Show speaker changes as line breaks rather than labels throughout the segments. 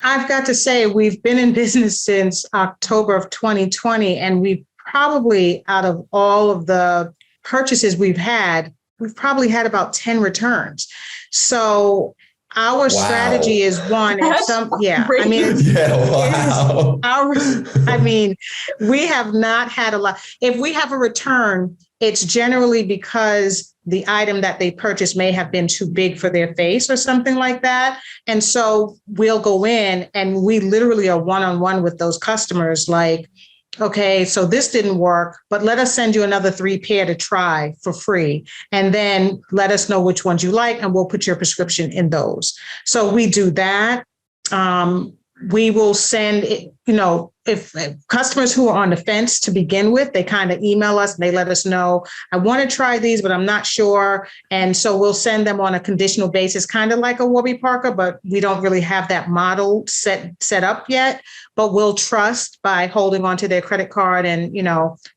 I've got to say, we've been in business since October of 2020, and we've probably, out of all of the purchases we've probably had about 10 returns. So our strategy is one, if some, yeah, I mean, we have not had a lot. If we have a return, it's generally because the item that they purchased may have been too big for their face or something like that. And so we'll go in and we literally are one-on-one with those customers, like, okay, so this didn't work, but let us send you another 3 pair to try for free. And then let us know which ones you like, and we'll put your prescription in those. So we do that. We will send it, if customers who are on the fence to begin with, they kind of email us and they let us know, I want to try these, but I'm not sure. And so we'll send them on a conditional basis, kind of like a Warby Parker, but we don't really have that model set up yet. But we'll trust by holding onto their credit card, and,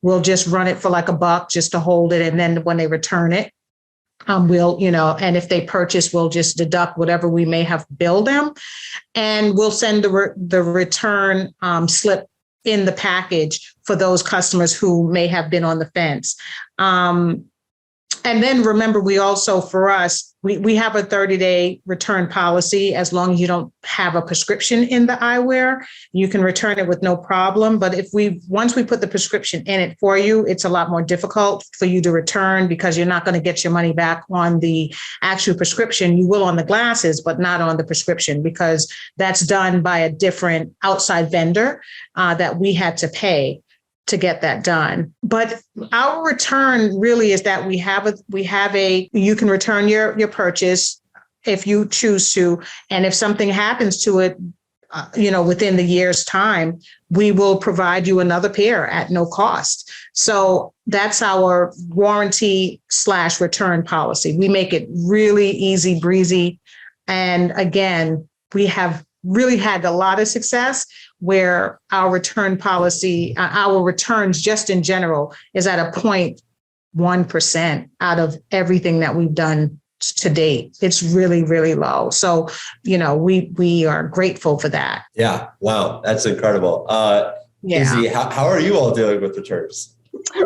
we'll just run it for like $1 just to hold it. And then when they return it, we'll, and if they purchase, we'll just deduct whatever we may have billed them, and we'll send the return slip in the package for those customers who may have been on the fence. And then remember, we also, for us, we have a 30-day return policy. As long as you don't have a prescription in the eyewear, you can return it with no problem. But once we put the prescription in it for you, it's a lot more difficult for you to return, because you're not going to get your money back on the actual prescription. You will on the glasses, but not on the prescription, because that's done by a different outside vendor that we had to pay to get that done. But our return really is that you can return your purchase if you choose to. And if something happens to it, within the year's time, we will provide you another pair at no cost. So that's our warranty/return policy. We make it really easy breezy. And again, we have really had a lot of success where our return policy, our returns just in general, is at a 0.1% out of everything that we've done to date. It's really, really low. So, we are grateful for that.
Yeah. Wow. That's incredible. Izzy, how are you all dealing with returns?
We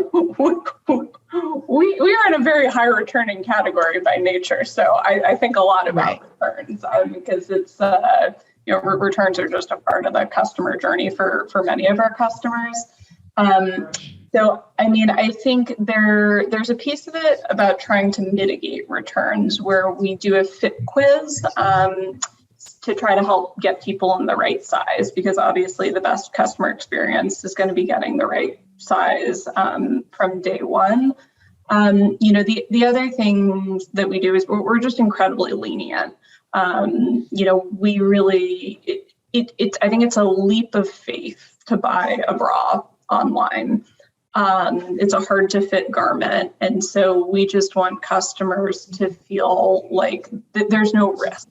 are in a very high returning category by nature. So I think a lot about returns because it's, returns are just a part of the customer journey for many of our customers. So, I think there's a piece of it about trying to mitigate returns where we do a fit quiz to try to help get people in the right size, because obviously the best customer experience is going to be getting the right size from day one. The other thing that we do is we're just incredibly lenient. We really, I think it's a leap of faith to buy a bra online. It's a hard to fit garment. And so we just want customers to feel like there's no risk.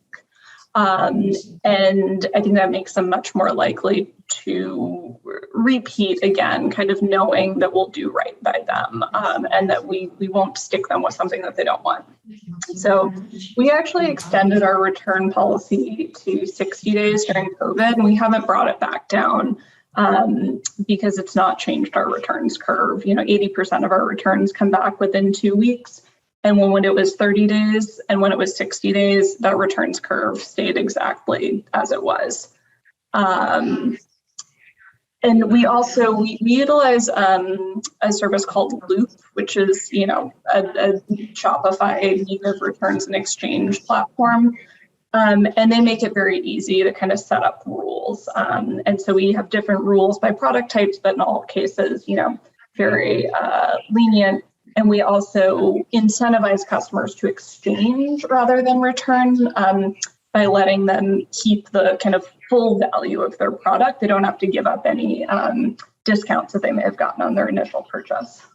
And I think that makes them much more likely to repeat again, kind of knowing that we'll do right by them and that we won't stick them with something that they don't want. So we actually extended our return policy to 60 days during COVID, and we haven't brought it back down because it's not changed our returns curve. 80% of our returns come back within 2 weeks. And when it was 30 days and when it was 60 days, that returns curve stayed exactly as it was. And we also, we utilize a service called Loop, which is, a Shopify native returns and exchange platform. And they make it very easy to kind of set up rules. And so we have different rules by product types, but in all cases, very lenient. And we also incentivize customers to exchange rather than return by letting them keep the kind of full value of their product. They don't have to give up any discounts that they may have gotten on their initial purchase.